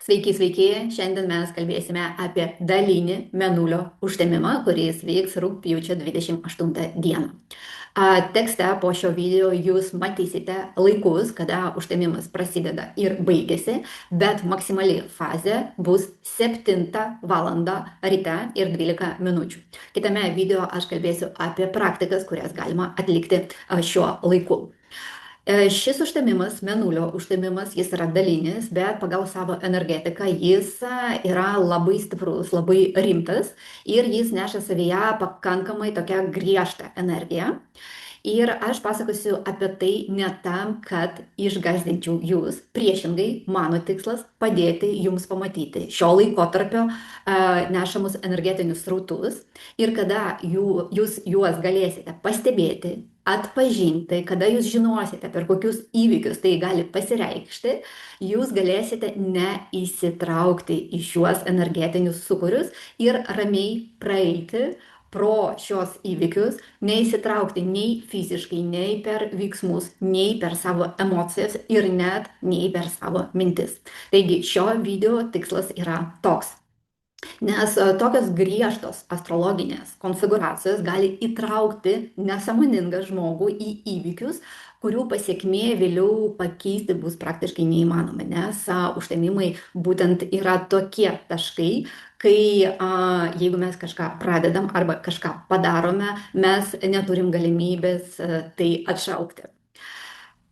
Sveiki, sveiki. Šiandien mes kalbėsime apie dalinį mėnulio užtemimą, kuris vyks rugpjūčio 28 dieną. Tekste po šio video jūs matysite laikus, kada užtemimas prasideda ir baigėsi, bet maksimali fazė bus 7 valandą ryte ir 12 minučių. Kitame video aš kalbėsiu apie praktikas, kurias galima atlikti šiuo laiku. Šis užtemimas, mėnulio užtemimas, jis yra dalinis, bet pagal savo energetiką jis yra labai stiprus, labai rimtas ir jis neša savyje pakankamai tokią griežtą energiją. Ir aš pasakosiu apie tai ne tam, kad išgąsdinčiau jūs. Priešingai, mano tikslas padėti jums pamatyti šio laikotarpio nešamus energetinius srautus ir kada jūs juos galėsite pastebėti, atpažinti, kada jūs žinosite, per kokius įvykius tai gali pasireikšti, jūs galėsite neįsitraukti į šiuos energetinius sūkurius ir ramiai praeiti pro šios įvykius, neįsitraukti nei fiziškai, nei per veiksmus, nei per savo emocijas ir net nei per savo mintis. Taigi šio video tikslas yra toks. Nes tokios griežtos astrologinės konfiguracijos gali įtraukti nesąmoningą žmogų į įvykius, kurių pasiekmė vėliau pakeisti bus praktiškai neįmanoma, nes užtemimai būtent yra tokie taškai, kai jeigu mes kažką pradedam arba kažką padarome, mes neturim galimybės tai atšaukti.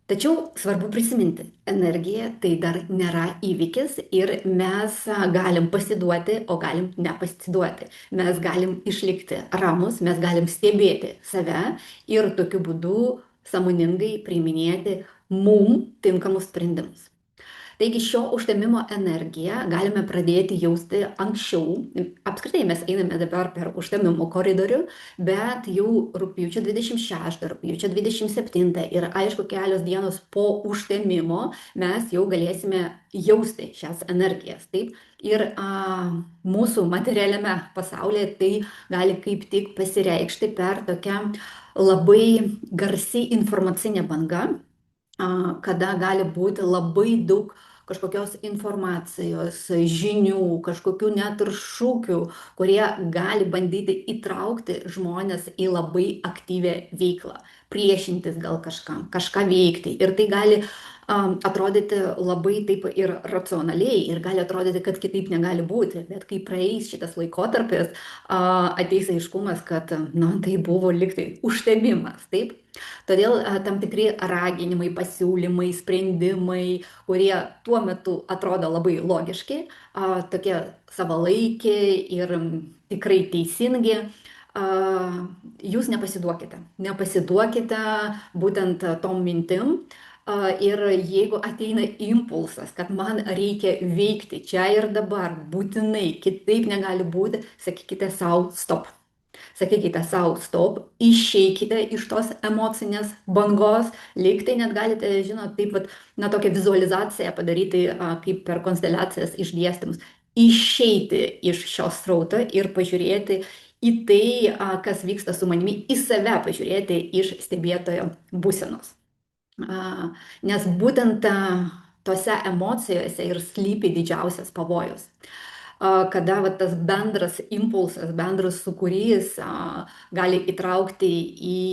Tačiau svarbu prisiminti, energija tai dar nėra įvykis ir mes galim pasiduoti, o galim nepasiduoti. Mes galim išlikti ramus, mes galim stebėti save ir tokiu būdu sąmoningai priiminėti mum tinkamus sprendimus. Taigi šio užtemimo energiją galime pradėti jausti anksčiau. Apskritai mes einame dabar per užtemimo koridorių, bet jau rugpjūčio 26, rugpjūčio 27 ir aišku kelios dienos po užtemimo mes jau galėsime jausti šias energijas. Taip? Ir mūsų materialiame pasaulyje tai gali kaip tik pasireikšti per tokią labai garsi informacinė banga, kada gali būti labai daug kažkokios informacijos, žinių, kažkokių net ir šūkių, kurie gali bandyti įtraukti žmonės į labai aktyvią veiklą, priešintis gal kažkam, kažką veikti. Ir tai gali atrodyti labai taip ir racionaliai ir gali atrodyti, kad kitaip negali būti, bet kai praeis šitas laikotarpis, ateis aiškumas, kad tai buvo liktai užtemimas, taip? Todėl tam tikri raginimai, pasiūlymai, sprendimai, kurie tuo metu atrodo labai logiški, tokie savalaikiai ir tikrai teisingi, jūs nepasiduokite. Nepasiduokite būtent tom mintim. Ir jeigu ateina impulsas, kad man reikia veikti čia ir dabar, būtinai, kitaip negali būti, sakykite sau stop. Sakykite sau stop, išeikite iš tos emocinės bangos, lygtai net galite, žinot, taip pat, tokią vizualizaciją padaryti, kaip per konsteliacijas išdėstymus, išeiti iš šios srauto ir pažiūrėti į tai, kas vyksta su manimi, į save pažiūrėti iš stebėtojo būsenos. Nes būtent tose emocijose ir slypi didžiausias pavojus. Kada tas bendras impulsas, bendras sūkurys gali įtraukti į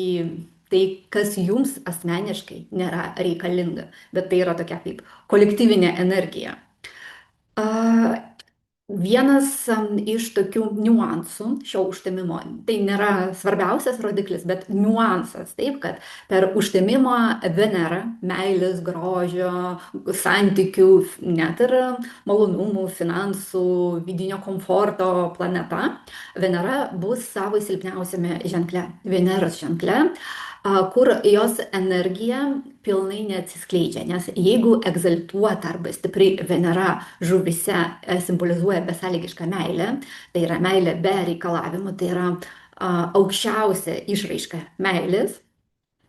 tai, kas jums asmeniškai nėra reikalinga, bet tai yra tokia kaip kolektyvinė energija. Vienas iš tokių niuansų šio užtemimo, tai nėra svarbiausias rodiklis, bet niuansas, taip, kad per užtemimą Venera, meilės, grožio, santykių, net ir malonumų, finansų, vidinio komforto planeta, Venera bus savo silpniausiame ženkle, Veneros ženkle, kur jos energija pilnai neatsiskleidžia, nes jeigu egzaltuota arba stipri Venera žuvyse simbolizuoja besąlygišką meilę, tai yra meilė be reikalavimų, tai yra aukščiausia išraiška meilės,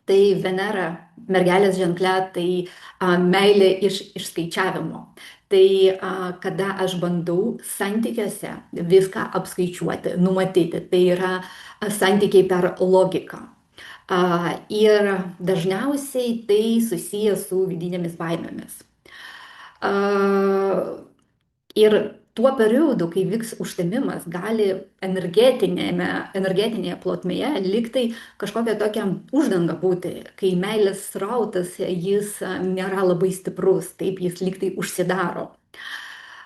tai Venera mergelės ženkle, tai meilė iš išskaičiavimo. Tai kada aš bandau santykiuose viską apskaičiuoti, numatyti, tai yra santykiai per logiką. Ir dažniausiai tai susijęs su vidinėmis baimėmis. Ir tuo periodu, kai vyks užtemimas, gali energetinėje plotmėje liktai kažkokia tokia uždanga būti, kai meilės srautas jis nėra labai stiprus, taip jis liktai užsidaro.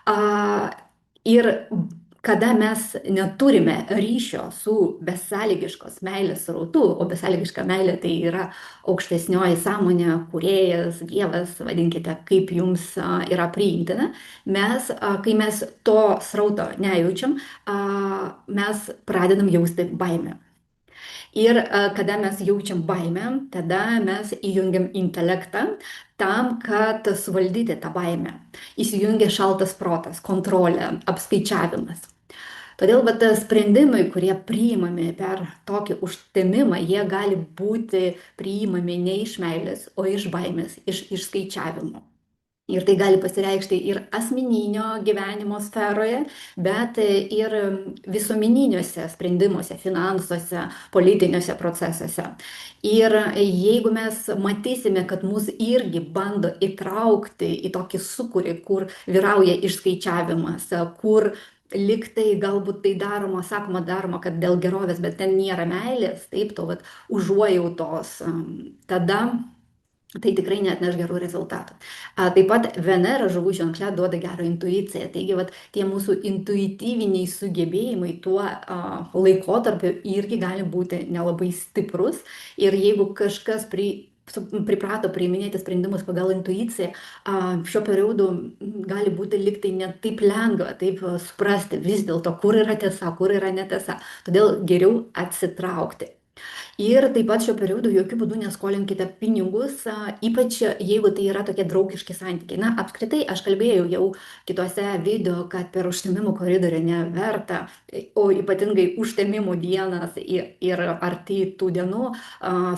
A, ir kada mes neturime ryšio su besąlygiškos meilės srautu, o besąlygiška meilė tai yra aukštesnioji sąmonė, kūrėjas, Dievas, vadinkite, kaip jums yra priimtina, kai mes to srauto nejaučiam, mes pradedam jausti baimę. Ir kada mes jaučiam baimę, tada mes įjungiam intelektą tam, kad suvaldyti tą baimę. Įsijungia šaltas protas, kontrolė, apskaičiavimas. Todėl sprendimai, kurie priimami per tokį užtemimą, jie gali būti priimami ne iš meilės, o iš baimės, iš išskaičiavimo. Ir tai gali pasireikšti ir asmeninio gyvenimo sferoje, bet ir visuomeniniuose sprendimuose, finansuose, politiniuose procesuose. Ir jeigu mes matysime, kad mus irgi bando įtraukti į tokį sūkurį, kur vyrauja išskaičiavimas, kur liktai galbūt tai daroma, sakoma daroma, kad dėl gerovės, bet ten nėra meilės, taip, to užuojautos, tada tai tikrai neatneš gerų rezultatų. Taip pat Venera žuvų ženkle duoda gerą intuiciją. Taigi, tie mūsų intuityviniai sugebėjimai tuo laikotarpiu irgi gali būti nelabai stiprus. Ir jeigu kažkas priprato priiminėti sprendimus pagal intuiciją, šiuo periodu gali būti liktai ne taip lengva, taip suprasti vis dėlto, kur yra tiesa, kur yra netiesa. Todėl geriau atsitraukti. Ir taip pat šiuo periodu jokių būdų neskolinkite pinigus, ypač jeigu tai yra tokie draugiški santykiai. Na, apskritai, aš kalbėjau jau kitose video, kad per užtemimų koridorių neverta, o ypatingai užtemimų dienas ir arti tų dienų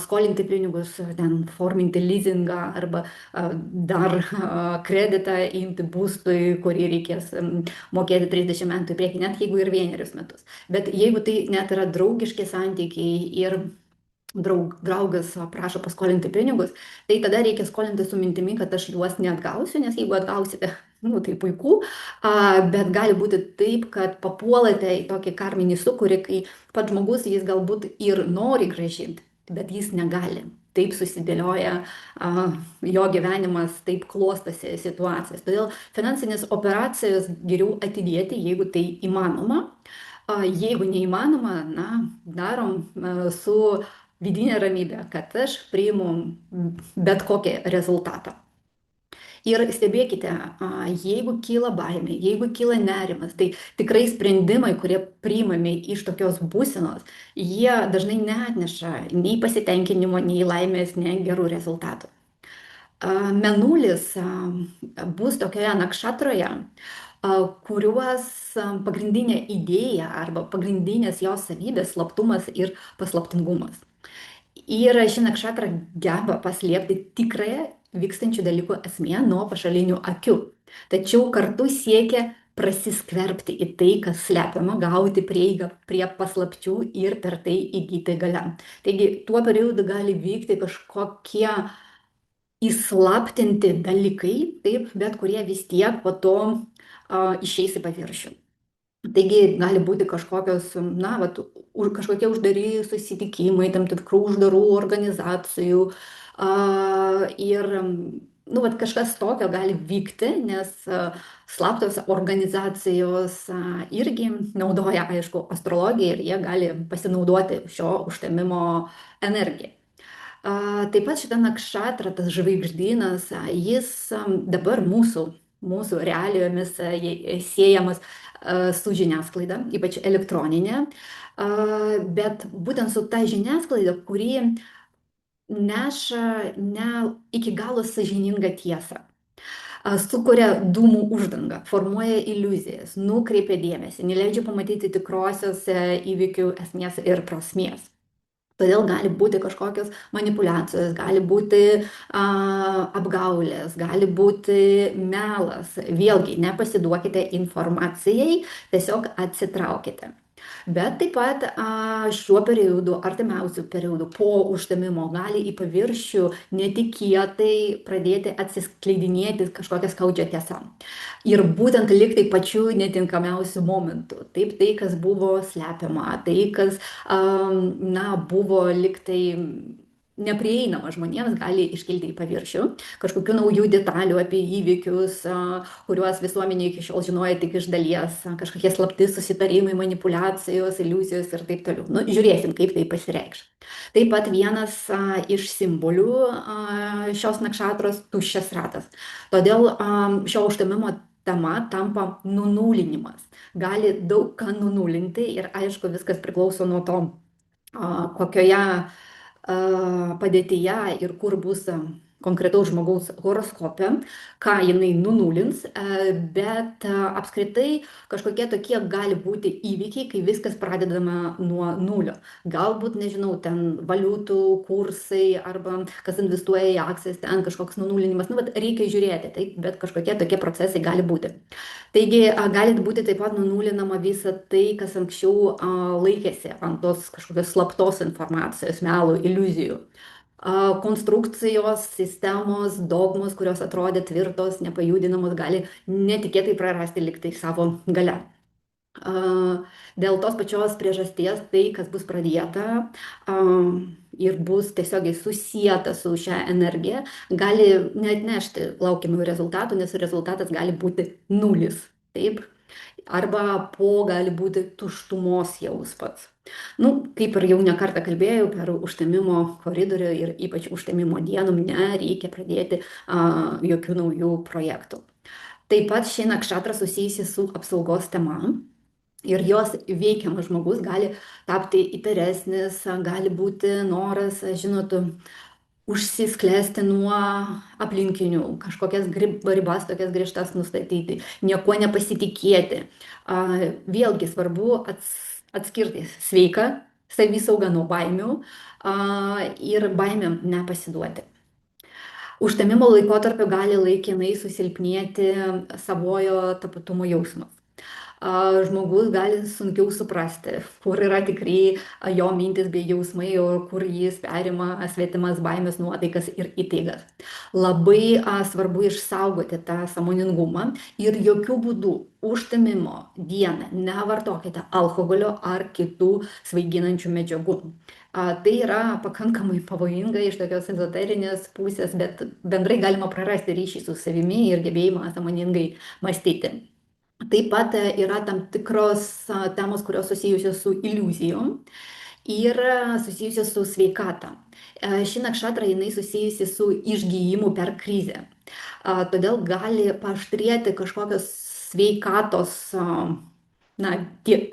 skolinti pinigus, ten forminti leasingą arba dar kreditą imti būstui, kurį reikės mokėti 30 metų į priekį, net jeigu ir 1 metus. Bet jeigu tai net yra draugiški santykiai ir draugas prašo paskolinti pinigus, tai tada reikia skolinti su mintimi, kad aš juos neatgausiu, nes jeigu atgausite, tai puiku, bet gali būti taip, kad papuolate į tokį karminį sūkurį, kai pats žmogus jis galbūt ir nori grąžinti, bet jis negali. Taip susidėlioja jo gyvenimas, taip klostosi situacijas. Todėl finansinės operacijos geriau atidėti, jeigu tai įmanoma. Jeigu neįmanoma, darom su vidinė ramybė, kad aš priimu bet kokį rezultatą. Ir stebėkite, jeigu kyla baimė, jeigu kyla nerimas, tai tikrai sprendimai, kurie priimami iš tokios būsenos, jie dažnai neatneša nei pasitenkinimo, nei laimės, nei gerų rezultatų. Mėnulis bus tokioje nakšatroje, kuriuos pagrindinė idėja arba pagrindinės jos savybės slaptumas ir paslaptingumas. Ir ši nakšatra geba paslėpti tikrąją vykstančių dalykų esmę nuo pašalinių akių. Tačiau kartu siekia prasiskverbti į tai, kas slepiama, gauti prieigą prie paslapčių ir per tai įgyti galią. Taigi tuo periodu gali vykti kažkokie įslaptinti dalykai, taip, bet kurie vis tiek po to išeis į paviršių. Taigi gali būti kažkokios, kažkokie uždari susitikimai, tam tikrų uždarų organizacijų ir kažkas tokio gali vykti, nes slaptos organizacijos irgi naudoja, aišku, astrologiją ir jie gali pasinaudoti šio užtemimo energiją. Taip pat šitą nakšatrą, tas žvaigždynas, jis dabar mūsų realijomis siejamas su žiniasklaida, ypač elektroninė, bet būtent su ta žiniasklaida, kuri neša ne iki galo sąžiningą tiesą, sukuria dūmų uždangą, formuoja iliuzijas, nukreipia dėmesį, neleidžia pamatyti tikrosios įvykių esmės ir prasmės. Todėl gali būti kažkokios manipulacijos, gali būti apgaulės, gali būti melas. Vėlgi, nepasiduokite informacijai, tiesiog atsitraukite. Bet taip pat šiuo periodu, artimiausiu periodu po užtemimo gali į paviršių netikėtai pradėti atsiskleidinėti kažkokia skaudžia tiesa. Ir būtent liktai pačiu netinkamiausiu momentu. Taip, tai, kas buvo slepiama, tai, kas, na, buvo liktai neprieinama žmonėms, gali iškilti į paviršių. Kažkokių naujų detalių apie įvykius, kuriuos visuomenė iki šiol žinojo tik iš dalies, kažkokie slapti susitarimai, manipulacijos, iliuzijos ir taip toliau. Nu, žiūrėsim, kaip tai pasireikš. Taip pat vienas iš simbolių šios nakšatros - tuščias ratas. Todėl šio užtemimo tema tampa nunulinimas. Gali daug ką nunulinti ir aišku, viskas priklauso nuo to, kokioje padėtyje ir kur bus konkretaus žmogaus horoskope, ką jinai nunulins, bet apskritai kažkokie tokie gali būti įvykiai, kai viskas pradedama nuo nulio. Galbūt, nežinau, ten valiutų kursai arba kas investuoja į akcijas, ten kažkoks nunulinimas, nu, bet reikia žiūrėti, taip, bet kažkokie tokie procesai gali būti. Taigi gali būti taip pat nunulinama visa tai, kas anksčiau laikėsi ant tos kažkokios slaptos informacijos, melo, iliuzijų. Konstrukcijos, sistemos, dogmos, kurios atrodė tvirtos, nepajudinamos, gali netikėtai prarasti liktai savo gale. Dėl tos pačios priežasties tai, kas bus pradėta ir bus tiesiogiai susijęta su šią energiją, gali neatnešti laukiamų rezultatų, nes rezultatas gali būti nulis. Taip? Arba gali būti tuštumos jausmas. Nu, kaip ir jau nekartą kalbėjau, per užtemimo koridorių ir ypač užtemimo dienom nereikia pradėti jokių naujų projektų. Taip pat ši nakšatra susijusi su apsaugos tema. Ir jos veikiamas žmogus gali tapti įtaresnis, gali būti noras, žinot, užsisklęsti nuo aplinkinių, kažkokias ribas tokias griežtas nustatyti, niekuo nepasitikėti. Vėlgi svarbu atskirti sveiką savisaugą nuo baimių ir baimėm nepasiduoti. Užtemimo laikotarpiu gali laikinai susilpnėti savojo tapatumo jausmas. Žmogus gali sunkiau suprasti, kur yra tikrai jo mintis bei jausmai, o kur jis perima svetimas baimės nuotaikas ir įtaigas. Labai svarbu išsaugoti tą sąmoningumą ir jokių būdų užtemimo dieną nevartokite alkoholio ar kitų svaiginančių medžiagų. Tai yra pakankamai pavojinga iš tokios ezoterinės pusės, bet bendrai galima prarasti ryšį su savimi ir gebėjimą sąmoningai mąstyti. Taip pat yra tam tikros temos, kurios susijusios su iliuzijom ir susijusios su sveikata. Ši nakšatra jinai susijusi su išgyjimu per krizę. Todėl gali paaštrėti kažkokios sveikatos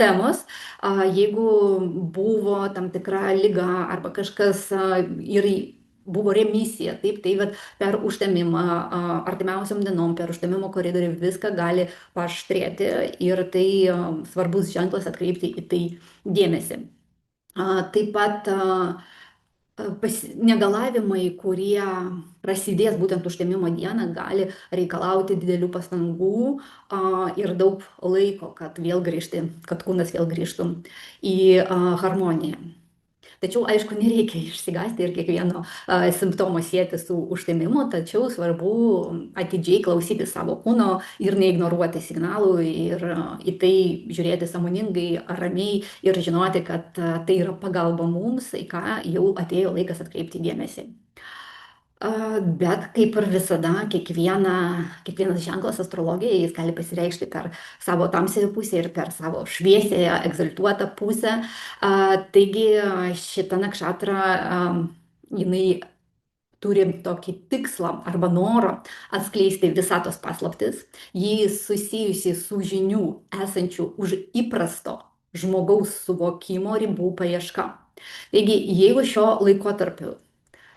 temos, jeigu buvo tam tikra liga arba kažkas ir buvo remisija, taip, tai per užtemimą artimiausiam dienom, per užtemimo koridorių viską gali paaštrėti ir tai svarbus ženklas atkreipti į tai dėmesį. Taip pat negalavimai, kurie prasidės būtent užtemimo dieną, gali reikalauti didelių pastangų ir daug laiko, kad kūnas vėl grįžtų į harmoniją. Tačiau, aišku, nereikia išsigąsti ir kiekvieno simptomo sieti su užtemimu, tačiau svarbu atidžiai klausyti savo kūno ir neignoruoti signalų ir į tai žiūrėti sąmoningai, ramiai ir žinoti, kad tai yra pagalba mums, į ką jau atėjo laikas atkreipti dėmesį. Bet kaip ir visada, kiekvienas ženklas astrologijai, jis gali pasireikšti per savo tamsiąją pusę ir per savo šviesiąją, egzaltuotą pusę. Taigi šita nakšatra, jinai turi tokį tikslą arba norą atskleisti visatos paslaptis. Ji susijusi su žinių esančių už įprasto žmogaus suvokimo ribų paieška. Taigi, jeigu šio laikotarpiu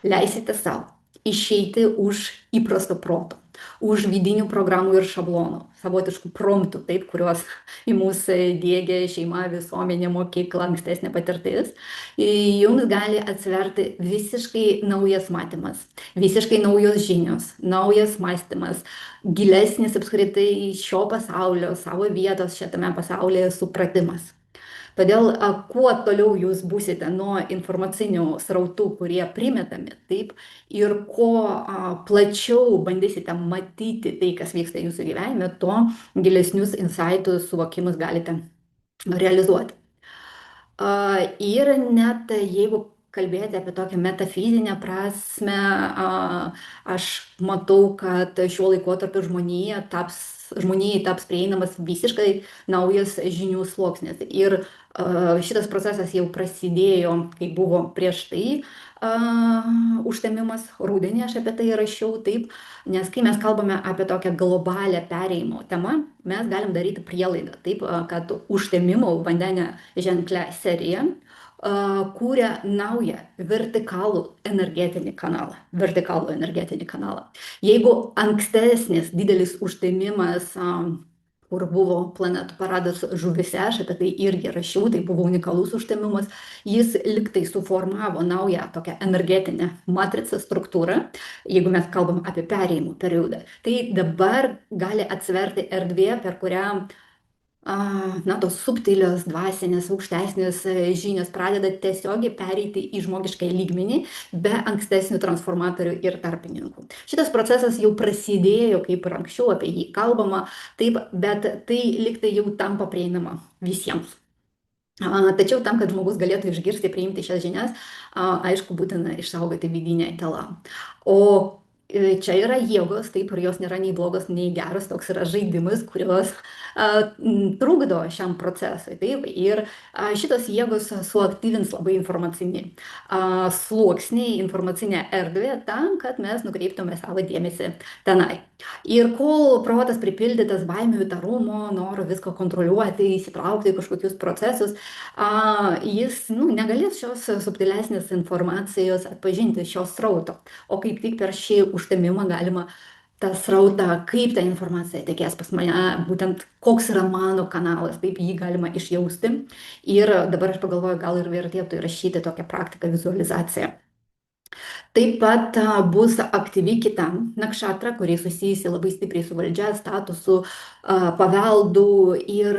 leisite savo išeiti už įprasto proto, už vidinių programų ir šablonų, savotiškų promptų, taip, kuriuos į mūsų diegia šeima, visuomenė, mokykla, ankstesnė patirtis, jums gali atsiverti visiškai naujas matymas, visiškai naujos žinios, naujas mąstymas, gilesnis apskritai šio pasaulio, savo vietos šitame pasaulyje supratimas. Todėl kuo toliau jūs būsite nuo informacinių srautų, kurie primetami, taip, ir kuo plačiau bandysite matyti tai, kas vyksta jūsų gyvenime, tuo gilesnius insightus, suvokimus galite realizuoti. Ir net jeigu kalbėti apie tokią metafizinę prasme, aš matau, kad šiuo laikotarpiu žmonijai taps prieinamas visiškai naujas žinių sluoksnis. Ir šitas procesas jau prasidėjo, kai buvo prieš tai užtemimas rudenį, aš apie tai rašiau taip, nes kai mes kalbame apie tokią globalią perėjimo temą, mes galim daryti prielaidą, taip, kad užtemimo vandenio ženklę seriją kūrė naują vertikalų energetinį kanalą. Jeigu ankstesnis didelis užtemimas, kur buvo planetų paradas žuvise, aš apie tai irgi rašiau, tai buvo unikalus užtemimas, jis liktai suformavo naują tokią energetinę matricą struktūrą, jeigu mes kalbam apie perėjimo periodą. Tai dabar gali atsverti erdvė, per kurią tos subtilios, dvasinės, aukštesnės žinios pradeda tiesiogiai pereiti į žmogišką lygmenį be ankstesnių transformatorių ir tarpininkų. Šitas procesas jau prasidėjo, kaip ir anksčiau apie jį kalbama, taip, bet tai liktai jau tampa prieinama visiems. Tačiau tam, kad žmogus galėtų išgirsti, priimti šias žinias, aišku, būtina išsaugoti vidinę telą. O čia yra jėgos, taip, ir jos nėra nei blogos, nei geros, toks yra žaidimas, kurios trukdo šiam procesui, taip, ir šitos jėgos suaktyvins labai informacinį sluoksnį, informacinę erdvę tam, kad mes nukreiptume savo dėmesį tenai. Ir kol protas pripildytas baimių, įtarumo, noro viską kontroliuoti, įsitraukti į kažkokius procesus, jis negalės šios subtilesnės informacijos atpažinti, šios srauto. O kaip tik per šį užtemimą galima tą srautą, kaip ta informacija tekės pas mane, būtent koks yra mano kanalas, taip jį galima išjausti. Ir dabar aš pagalvoju, gal ir vertėtų įrašyti tokią praktiką vizualizaciją. Taip pat bus aktyvi kita nakšatra, kuri susijusi labai stipriai su valdžia, statusu, paveldu, ir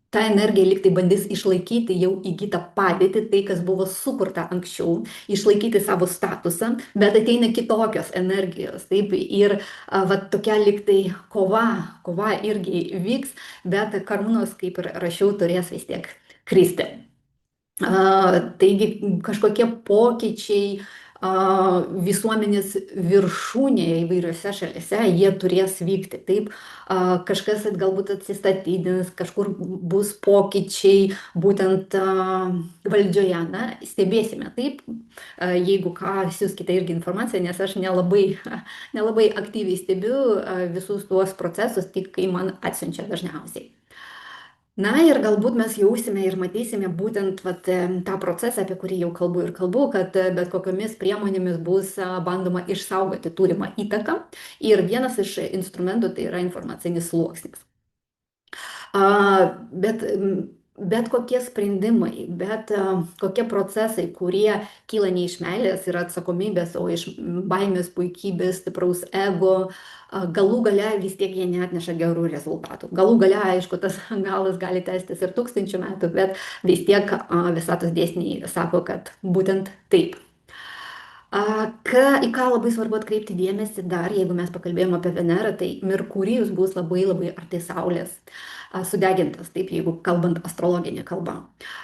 ta energija liktai bandys išlaikyti jau įgytą padėtį, tai kas buvo sukurta anksčiau, išlaikyti savo statusą, bet ateina kitokios energijos. Taip, ir tokia liktai kova irgi vyks, bet karūnos, kaip ir rašiau, turės vis tiek kristi. Taigi kažkokie pokyčiai visuomenės viršūnėje įvairiose šalise, jie turės vykti. Taip, kažkas galbūt atsistatydins, kažkur bus pokyčiai būtent valdžioje. Na, stebėsime. Taip, jeigu ką, siųskite irgi informaciją, nes aš nelabai aktyviai stebiu visus tuos procesus, tik kai man atsiunčia dažniausiai. Na ir galbūt mes jausime ir matysime būtent tą procesą, apie kurį jau kalbu, kad bet kokiomis priemonėmis bus bandoma išsaugoti turimą įtaką. Ir vienas iš instrumentų tai yra informacinis sluoksnis. Bet kokie sprendimai, bet kokie procesai, kurie kyla ne iš meilės ir atsakomybės, o iš baimės, puikybės, stipraus ego, galų gale vis tiek jie neatneša gerų rezultatų. Galų gale, aišku, tas galas gali tęstis ir 1000 metų, bet vis tiek visatos dėsniai sako, kad būtent taip. Į ką labai svarbu atkreipti dėmesį dar, jeigu mes pakalbėjome apie Venerą, tai Merkurijus bus labai arti Saulės, sudegintas, taip, jeigu kalbant astrologinė kalba.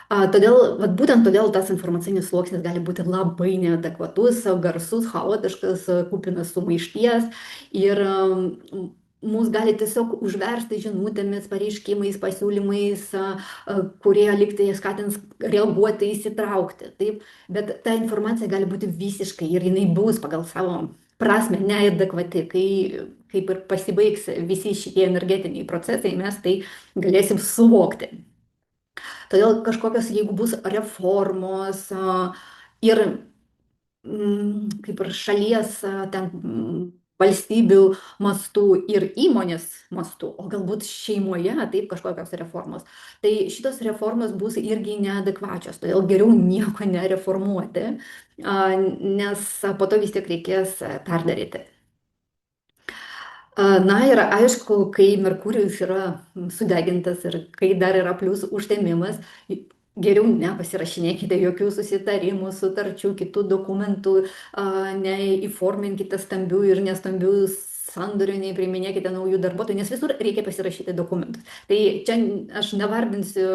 Būtent todėl tas informacinis sluoksnis gali būti labai neadekvatus, garsus, chaotiškas, kupinas sumaišties ir mus gali tiesiog užversti žinutėmis, pareiškimais, pasiūlymais, kurie liktai skatins reaguoti, įsitraukti. Taip? Bet ta informacija gali būti visiškai ir jinai bus pagal savo prasme neadekvati. Kaip ir pasibaigs visi šitie energetiniai procesai, mes tai galėsim suvokti. Todėl kažkokios, jeigu bus reformos ir kaip ir šalies ten valstybių mastų ir įmonės mastų, o galbūt šeimoje, taip, kažkokios reformos. Tai šitos reformos bus irgi neadekvačios, todėl geriau nieko nereformuoti, nes po to vis tiek reikės perdaryti. Na ir aišku, kai Merkurijus yra sudegintas ir kai dar yra plius užtemimas, geriau nepasirašinėkite jokių susitarimų, sutarčių, kitų dokumentų, neįforminkite stambių ir nestambių sandorių, nepriiminėkite naujų darbuotojų, nes visur reikia pasirašyti dokumentus. Tai čia aš nevardinsiu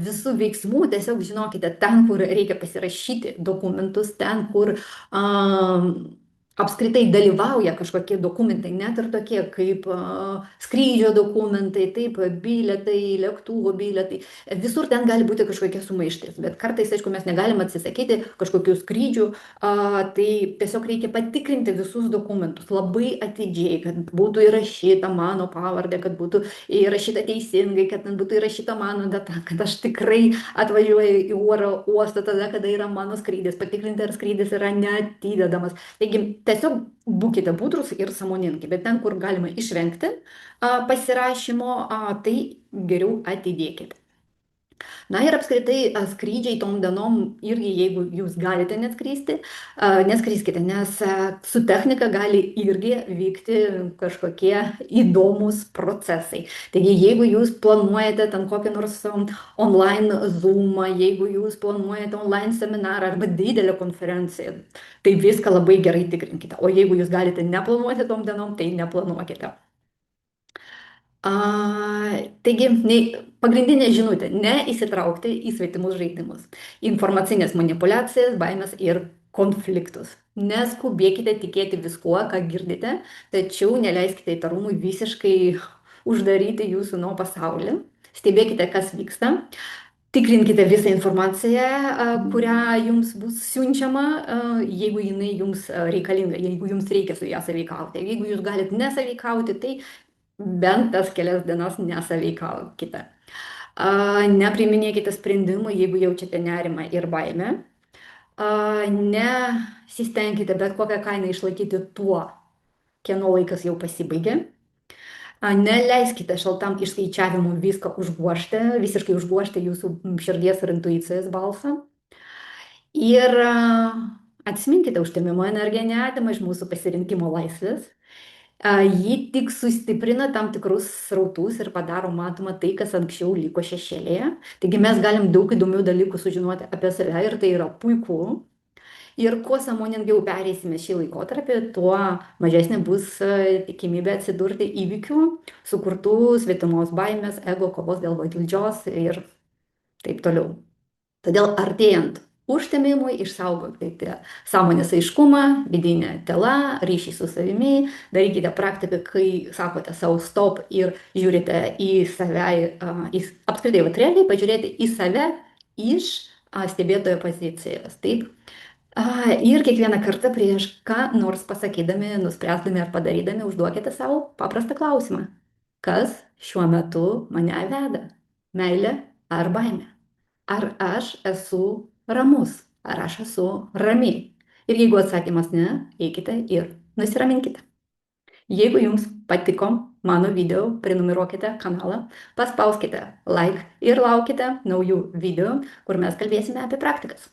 visų veiksmų, tiesiog žinokite, ten, kur reikia pasirašyti dokumentus, ten, kur apskritai dalyvauja kažkokie dokumentai, net ir tokie kaip skrydžio dokumentai, taip, bilietai, lėktuvo bilietai. Visur ten gali būti kažkokia sumaištis, bet kartais, aišku, mes negalim atsisakyti kažkokių skrydžių, tai tiesiog reikia patikrinti visus dokumentus labai atidžiai, kad būtų įrašyta mano pavardė, kad būtų įrašyta teisingai, kad ten būtų įrašyta mano data, kad aš tikrai atvažiuoju į oro uostą tada, kada yra mano skrydis, patikrinti, ar skrydis yra neatidedamas. Taigi, tiesiog būkite budrus ir sąmoningi, bet ten, kur galima išvengti pasirašymo, tai geriau atidėkite. Na ir apskritai skrydžiai tom dienom irgi, jeigu jūs galite neskristi, neskriskite, nes su technika gali irgi vykti kažkokie įdomus procesai. Taigi, jeigu jūs planuojate ten kokį nors online zoomą, jeigu jūs planuojate online seminarą arba didelę konferenciją, tai viską labai gerai tikrinkite. O jeigu jūs galite neplanuoti tom dienom, tai neplanuokite. Taigi, pagrindinė žinutė - neįsitraukti į svetimus žaidimus, informacinės manipulacijas, baimės ir konfliktus. Neskubėkite tikėti viskuo, ką girdite, tačiau neleiskite įtarumui visiškai uždaryti jūsų nuo pasaulį. Stebėkite, kas vyksta. Tikrinkite visą informaciją, kurią jums bus siunčiama, jeigu jinai jums reikalinga, jeigu jums reikia su ją sąveikauti. Jeigu jūs galite nesąveikauti, tai bent tas kelias dienas nesąveikaukite. Nepriiminėkite sprendimų, jeigu jaučiate nerimą ir baimę. Nesistengkite bet kokią kainą išlaikyti tuo, kieno laikas jau pasibaigė. Neleiskite šaltam išskaičiavimui viską užgožti, visiškai užgožti jūsų širdies ir intuicijos balsą. Ir atsiminkite, užtemimo energija neatima iš mūsų pasirinkimo laisvės. Ji tik sustiprina tam tikrus srautus ir padaro matoma tai, kas anksčiau liko šešėlėje. Taigi mes galim daug įdomių dalykų sužinoti apie save ir tai yra puiku. Ir kuo sąmoningiau pereisime šį laikotarpį, tuo mažesnė bus tikimybė atsidurti įvykių, sukurtų svetimos baimės, ego, kovos dėl valdžios ir taip toliau. Todėl artėjant užtemimui išsaugokite sąmonės aiškumą, vidinę tylą, ryšį su savimi, darykite praktiką, kai sakote savo stop ir žiūrite į save, apskritai realiai pažiūrėti į save iš stebėtojo pozicijos. Taip? Ir kiekvieną kartą prieš ką nors pasakydami, nuspręsdami ar padarydami, užduokite savo paprastą klausimą. Kas šiuo metu mane veda? Meilė ar baimė? Ar aš esu ramus? Ar aš esu rami? Ir jeigu atsakymas ne, eikite ir nusiraminkite. Jeigu jums patiko mano video, prenumeruokite kanalą, paspauskite like ir laukite naujų video, kur mes kalbėsime apie praktikas.